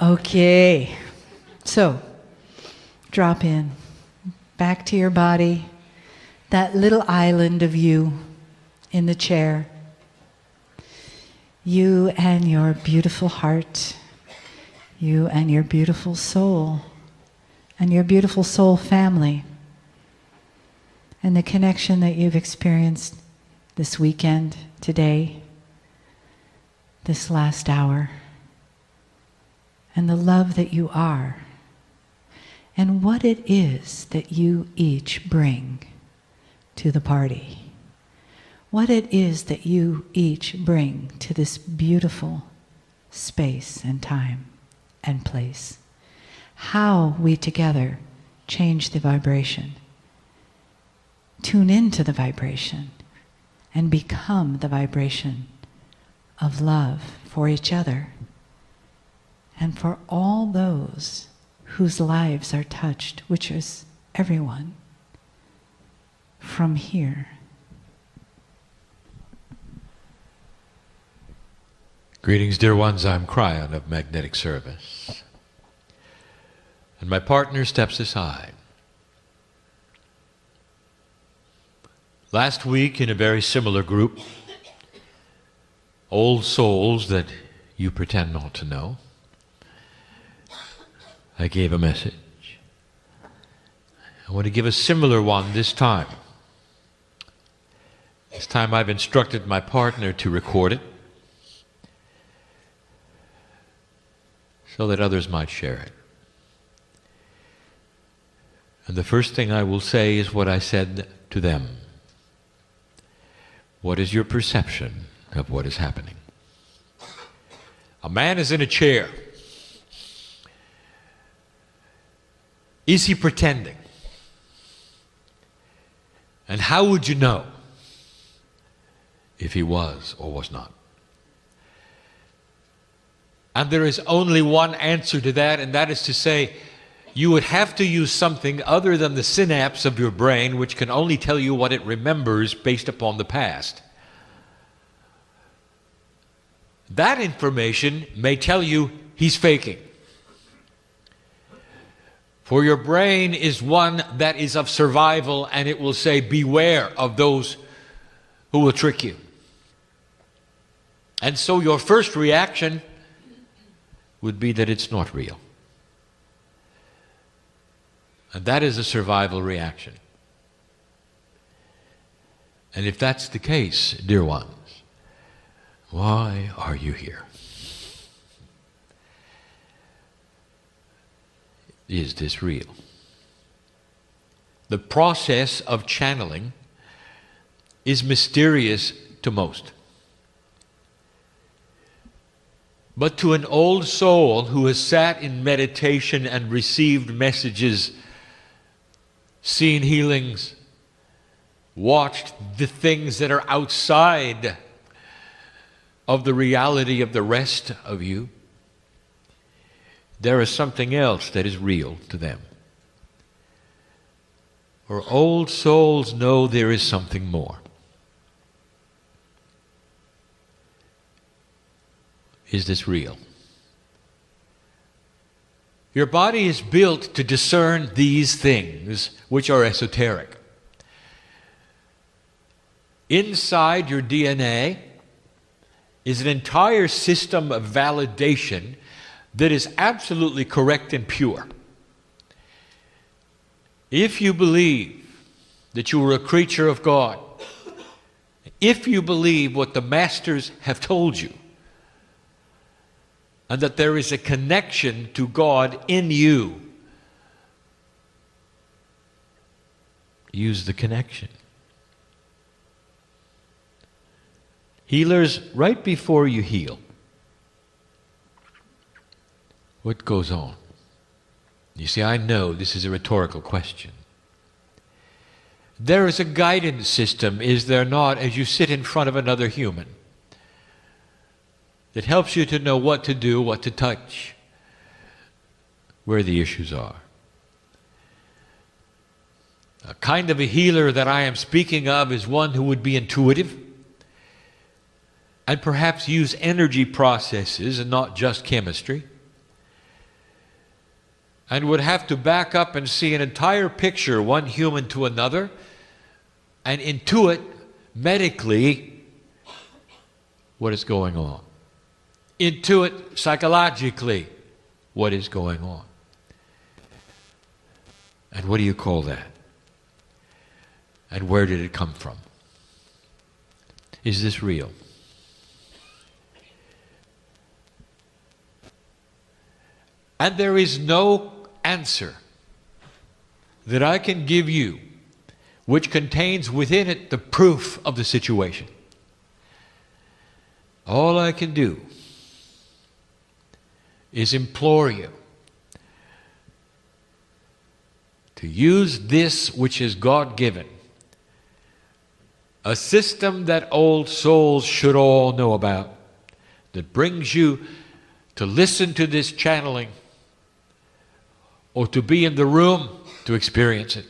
Okay, so drop in, back to your body, that little island of you in the chair. You and your beautiful heart, you and your beautiful soul, and your beautiful soul family, and the connection that you've experienced this weekend, today, this last hour, and the love that you are, and what it is that you each bring to the party. What it is that you each bring to this beautiful space and time and place. How we together change the vibration, tune into the vibration, and become the vibration of love for each other and for all those whose lives are touched, which is everyone, from here. Greetings, dear ones. I'm Kryon of Magnetic Service. And my partner steps aside. Last week, in a very similar group, old souls that you pretend not to know, I gave a message. I want to give a similar one this time. This time I've instructed my partner to record it so that others might share it. And the first thing I will say is what I said to them. What is your perception of what is happening? A man is in a chair. Is he pretending? And how would you know if he was or was not? And there is only one answer to that, and that is to say, you would have to use something other than the synapse of your brain, which can only tell you what it remembers based upon the past. That information may tell you he's faking. For your brain is one that is of survival, and it will say, beware of those who will trick you. And so your first reaction would be that it's not real. And that is a survival reaction. And if that's the case, dear ones, why are you here? Is this real? The process of channeling is mysterious to most. But to an old soul who has sat in meditation and received messages, seen healings, watched the things that are outside of the reality of the rest of you, there is something else that is real to them. For old souls know there is something more. Is this real? Your body is built to discern these things which are esoteric. Inside your DNA is an entire system of validation that is absolutely correct and pure. If you believe that you are a creature of God, if you believe what the masters have told you, and that there is a connection to God in you, use the connection. Healers, right before you heal, what goes on? You see, I know this is a rhetorical question. There is a guidance system, is there not, as you sit in front of another human, that helps you to know what to do, what to touch, where the issues are. A kind of a healer that I am speaking of is one who would be intuitive and perhaps use energy processes and not just chemistry, and would have to back up and see an entire picture, one human to another, and intuit medically what is going on. Intuit psychologically what is going on. And what do you call that? And where did it come from? Is this real? And there is no answer that I can give you which contains within it the proof of the situation. All I can do is implore you to use this which is God-given, a system that old souls should all know about, that brings you to listen to this channeling or to be in the room to experience it.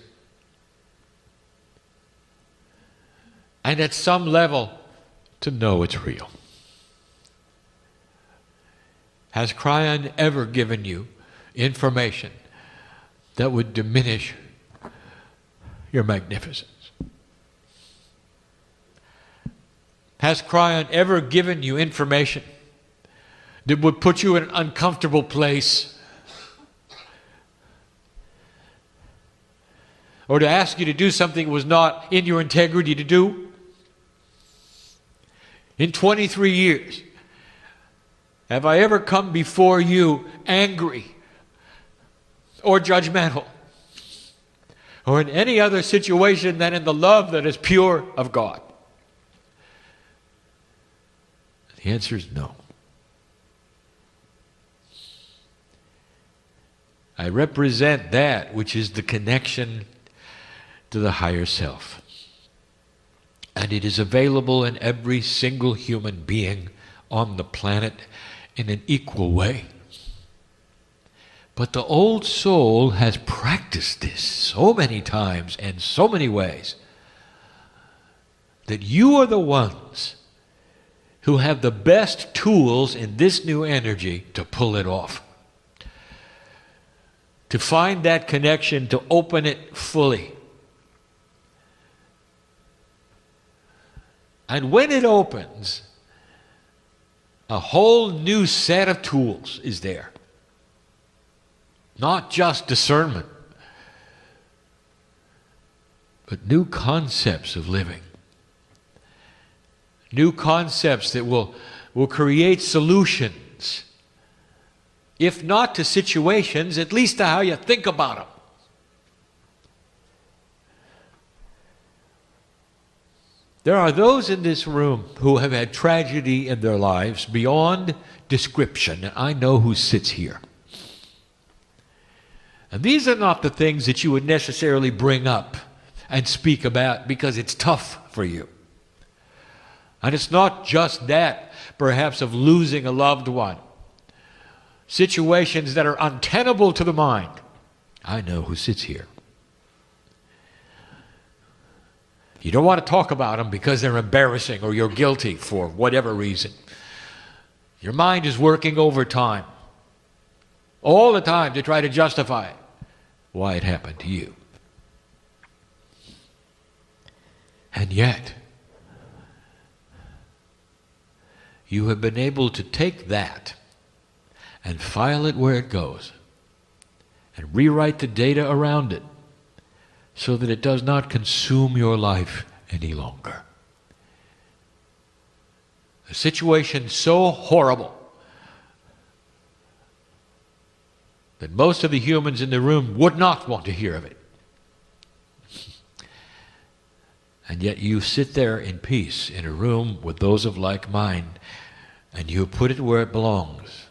And at some level, to know it's real. Has Kryon ever given you information that would diminish your magnificence? Has Kryon ever given you information that would put you in an uncomfortable place? Or to ask you to do something that was not in your integrity to do? In 23 years, have I ever come before you angry or judgmental or in any other situation than in the love that is pure of God? The answer is no. I represent that which is the connection to the higher self. And it is available in every single human being on the planet in an equal way. But the old soul has practiced this so many times and so many ways that you are the ones who have the best tools in this new energy to pull it off. To find that connection, to open it fully. And when it opens, a whole new set of tools is there. Not just discernment, but new concepts of living. New concepts that will create solutions. If not to situations, at least to how you think about them. There are those in this room who have had tragedy in their lives beyond description, and I know who sits here. And these are not the things that you would necessarily bring up and speak about because it's tough for you. And it's not just that, perhaps, of losing a loved one. Situations that are untenable to the mind. I know who sits here. You don't want to talk about them because they're embarrassing or you're guilty for whatever reason. Your mind is working overtime all the time to try to justify why it happened to you. And yet, you have been able to take that and file it where it goes and rewrite the data around it so that it does not consume your life any longer. A situation so horrible that most of the humans in the room would not want to hear of it. And yet you sit there in peace in a room with those of like mind, and you put it where it belongs.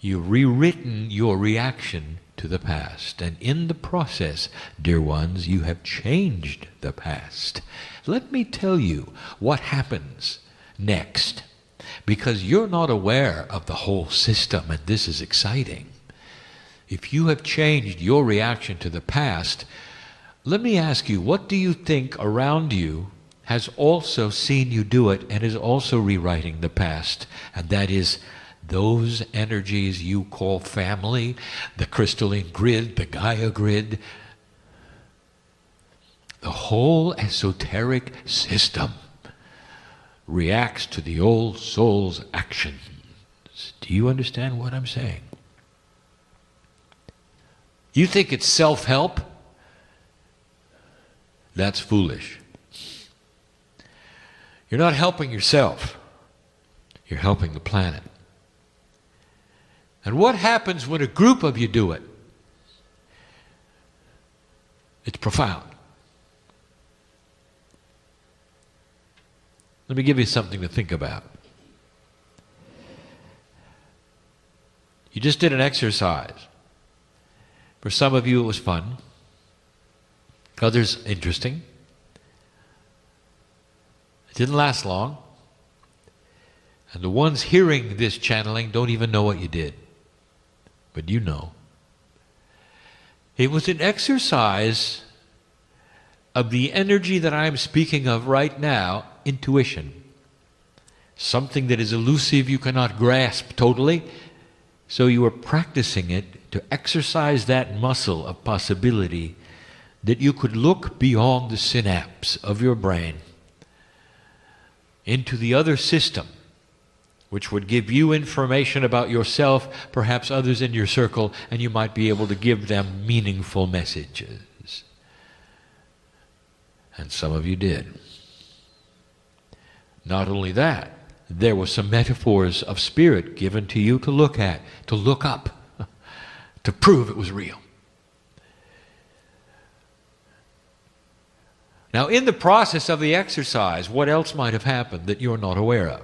You've rewritten your reaction to the past. And in the process, dear ones, you have changed the past. Let me tell you what happens next. Because you're not aware of the whole system, and this is exciting. If you have changed your reaction to the past, let me ask you, what do you think around you has also seen you do it and is also rewriting the past? And that is those energies you call family, the crystalline grid, the Gaia grid, the whole esoteric system reacts to the old soul's actions. Do you understand what I'm saying? You think it's self-help? That's foolish. You're not helping yourself. You're helping the planet. And what happens when a group of you do it? It's profound. Let me give you something to think about. You just did an exercise. For some of you it was fun. Others, interesting. It didn't last long. And the ones hearing this channeling don't even know what you did. But you know. It was an exercise of the energy that I'm speaking of right now, intuition. Something that is elusive, you cannot grasp totally. So you are practicing it to exercise that muscle of possibility that you could look beyond the synapse of your brain into the other system, which would give you information about yourself, perhaps others in your circle, and you might be able to give them meaningful messages. And some of you did. Not only that, there were some metaphors of spirit given to you to look at, to look up, to prove it was real. Now, in the process of the exercise, what else might have happened that you're not aware of?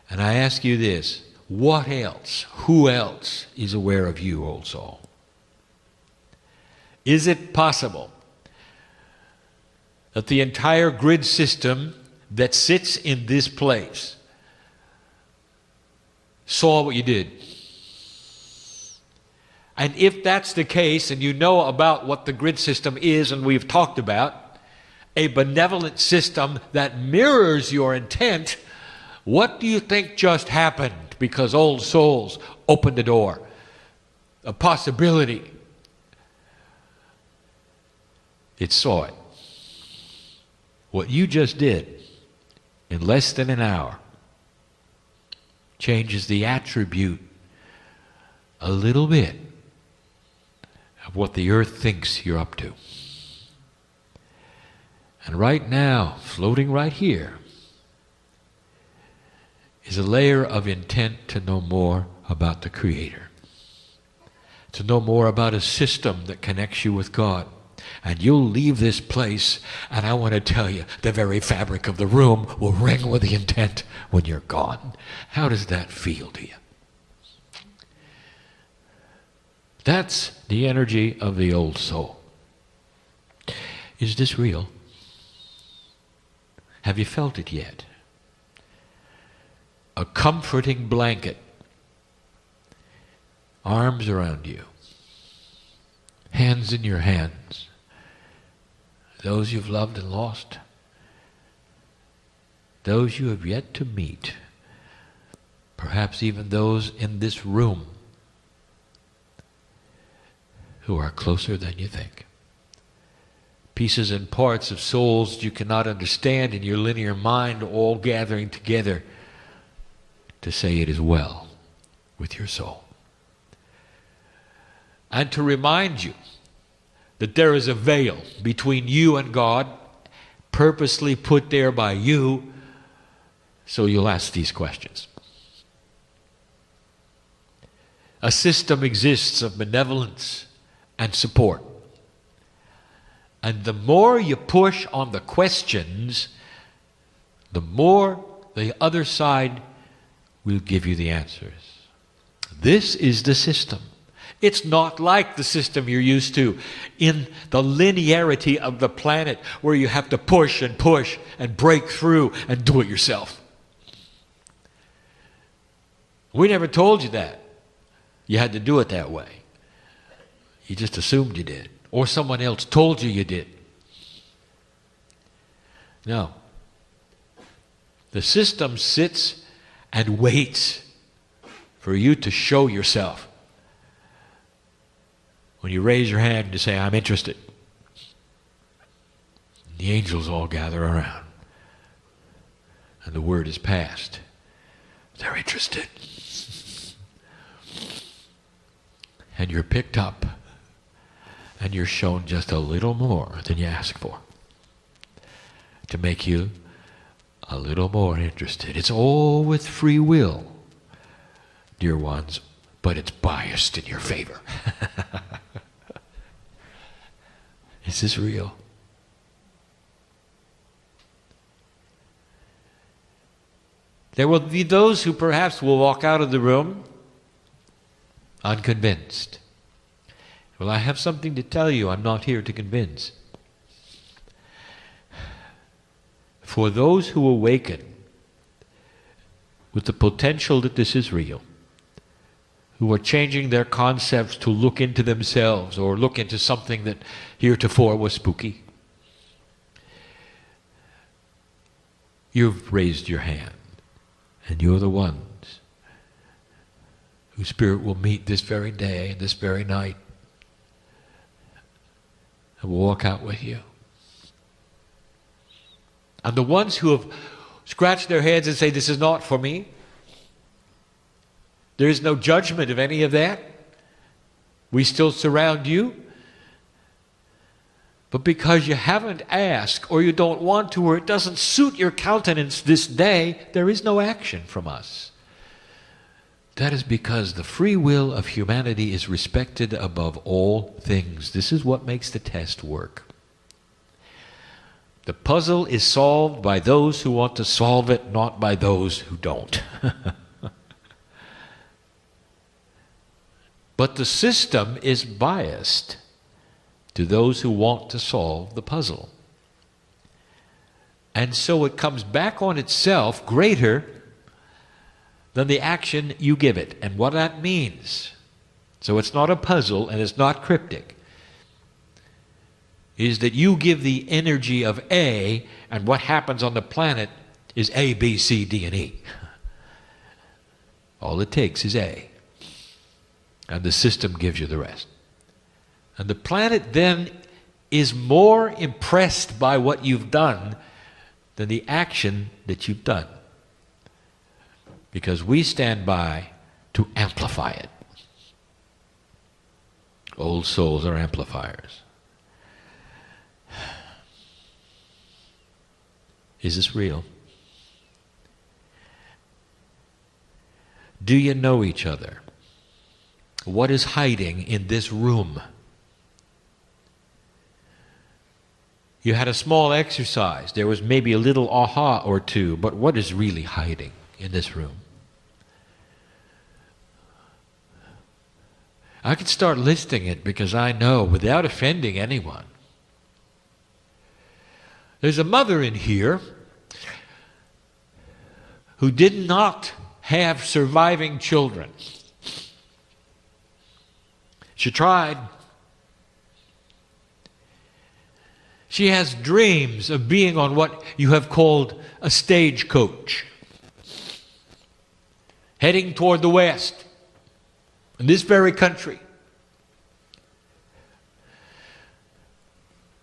And I ask you this, what else, who else is aware of you, old soul? Is it possible that the entire grid system that sits in this place saw what you did? And if that's the case, and you know about what the grid system is, and we've talked about, a benevolent system that mirrors your intent, what do you think just happened because old souls opened the door? A possibility. It saw it. What you just did in less than an hour changes the attribute a little bit of what the earth thinks you're up to. And right now, floating right here, is a layer of intent to know more about the Creator, to know more about a system that connects you with God. And you'll leave this place, and I want to tell you, the very fabric of the room will ring with the intent when you're gone. How does that feel to you? That's the energy of the old soul. Is this real? Have you felt it yet? A comforting blanket, arms around you, hands in your hands, those you've loved and lost, those you have yet to meet, perhaps even those in this room who are closer than you think. Pieces and parts of souls you cannot understand in your linear mind, all gathering together to say it is well with your soul. And to remind you that there is a veil between you and God, purposely put there by you, so you'll ask these questions. A system exists of benevolence and support. And the more you push on the questions, the more the other side will give you the answers. This is the system. It's not like the system you're used to in the linearity of the planet where you have to push and break through and do it yourself. We never told you that. You had to do it that way. You just assumed you did. Or someone else told you you did. No. The system sits and waits for you to show yourself. When you raise your hand to say, I'm interested, the angels all gather around, and the word is passed. They're interested. And you're picked up, and you're shown just a little more than you asked for, to make you a little more interested. It's all with free will, dear ones, but it's biased in your favor. Is this real? There will be those who perhaps will walk out of the room unconvinced. Well, I have something to tell you. I'm not here to convince. For those who awaken with the potential that this is real, who are changing their concepts to look into themselves or look into something that heretofore was spooky, you've raised your hand, and you're the ones whose spirit will meet this very day and this very night and will walk out with you. And the ones who have scratched their heads and say, this is not for me, there is no judgment of any of that. We still surround you. But because you haven't asked, or you don't want to, or it doesn't suit your countenance this day, there is no action from us. That is because the free will of humanity is respected above all things. This is what makes the test work. The puzzle is solved by those who want to solve it, not by those who don't. But the system is biased to those who want to solve the puzzle. And so it comes back on itself greater than the action you give it. And what that means, so it's not a puzzle and it's not cryptic, is that you give the energy of A, and what happens on the planet is A, B, C, D, and E. All it takes is A. And the system gives you the rest. And the planet then is more impressed by what you've done than the action that you've done. Because we stand by to amplify it. Old souls are amplifiers. Is this real? Do you know each other? What is hiding in this room? You had a small exercise. There was maybe a little aha or two, but what is really hiding in this room? I could start listing it because I know, without offending anyone. There's a mother in here who did not have surviving children. She tried. She has dreams of being on what you have called a stagecoach, heading toward the West, in this very country.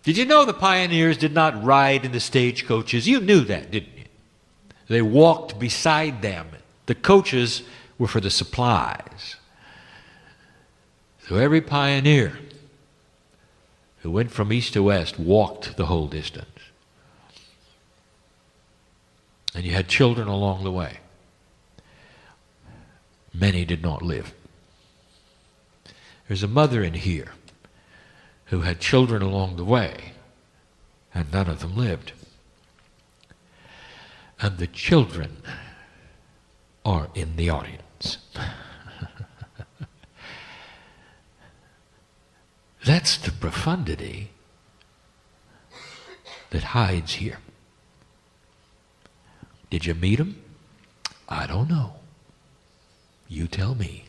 Did you know the pioneers did not ride in the stagecoaches? You knew that, didn't you? They walked beside them. The coaches were for the supplies. So every pioneer who went from east to west walked the whole distance. And you had children along the way. Many did not live. There's a mother in here who had children along the way, and none of them lived. And the children are in the audience. That's the profundity that hides here. Did you meet him? I don't know. You tell me.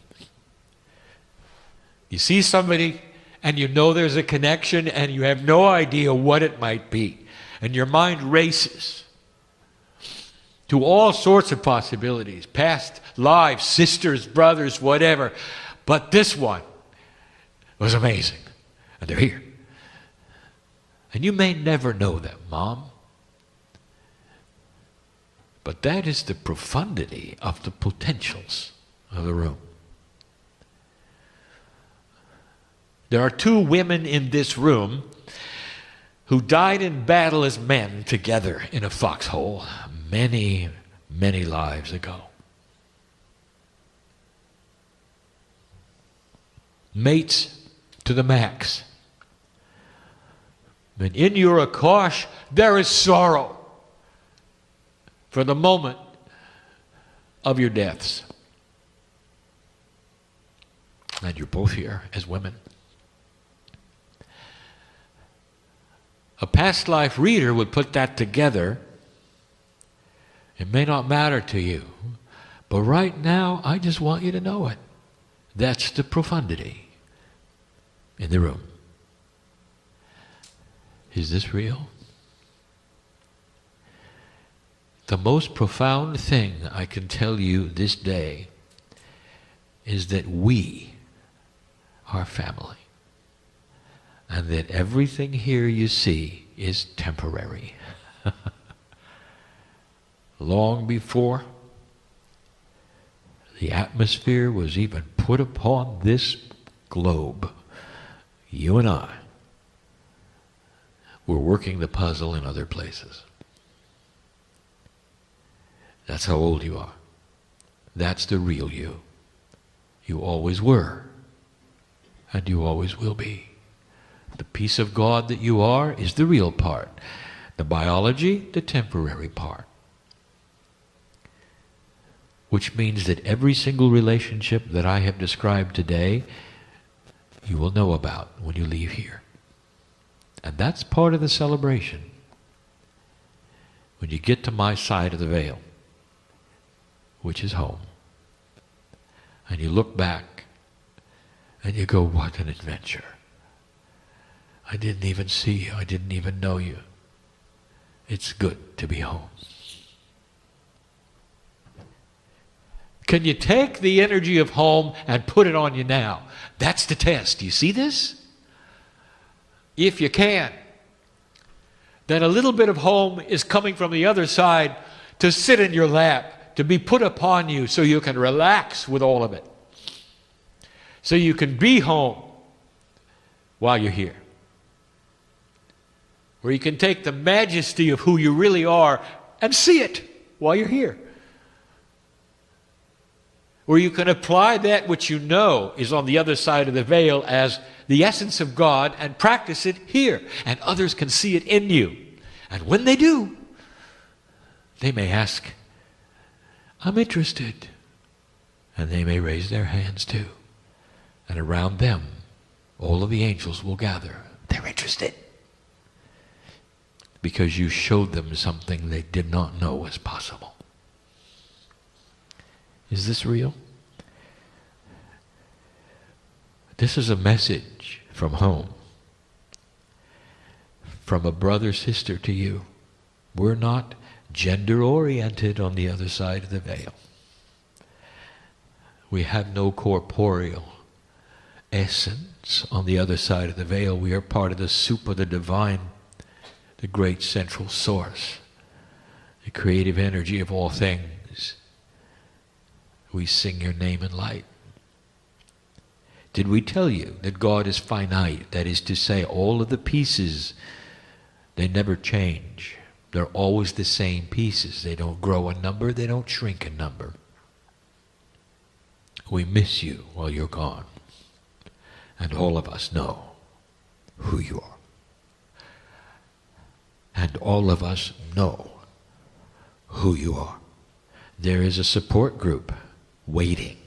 You see somebody and you know there's a connection and you have no idea what it might be. And your mind races. to all sorts of possibilities, past lives, sisters, brothers, whatever. But this one was amazing. And they're here. And you may never know them, Mom. But that is the profundity of the potentials of the room. There are 2 women in this room who died in battle as men together in a foxhole many, many lives ago. Mates to the max. And in your Akash, there is sorrow for the moment of your deaths. And you're both here as women. A past life reader would put that together. It may not matter to you, but right now I just want you to know it. That's the profundity in the room. Is this real? The most profound thing I can tell you this day is that we are family. And that everything here you see is temporary. Long before the atmosphere was even put upon this globe, you and I were working the puzzle in other places. That's how old you are. That's the real you. You always were, and you always will be. The peace of God that you are is the real part. The biology, the temporary part. Which means that every single relationship that I have described today, you will know about when you leave here. And that's part of the celebration. When you get to my side of the veil, which is home, and you look back and you go, what an adventure. I didn't even see you. I didn't even know you. It's good to be home. Can you take the energy of home and put it on you now? That's the test. Do you see this? If you can, then a little bit of home is coming from the other side to sit in your lap, to be put upon you so you can relax with all of it. So you can be home while you're here. Where you can take the majesty of who you really are and see it while you're here. Where you can apply that which you know is on the other side of the veil as the essence of God and practice it here. And others can see it in you. And when they do, they may ask, I'm interested. And they may raise their hands too. And around them, all of the angels will gather. They're interested. Because you showed them something they did not know was possible. Is this real? This is a message from home. From a brother, sister to you. We're not gender-oriented on the other side of the veil. We have no corporeal essence on the other side of the veil. We are part of the soup of the divine, the great central source, the creative energy of all things. We sing your name in light. Did we tell you that God is finite? That is to say, all of the pieces, they never change. They're always the same pieces. They don't grow in number, they don't shrink in number. We miss you while you're gone. And all of us know who you are. And all of us know who you are. There is a support group waiting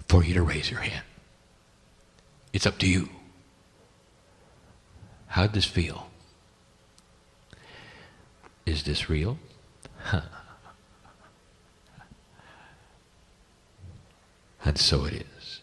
for you to raise your hand. It's up to you. How'd this feel? Is this real? And so it is.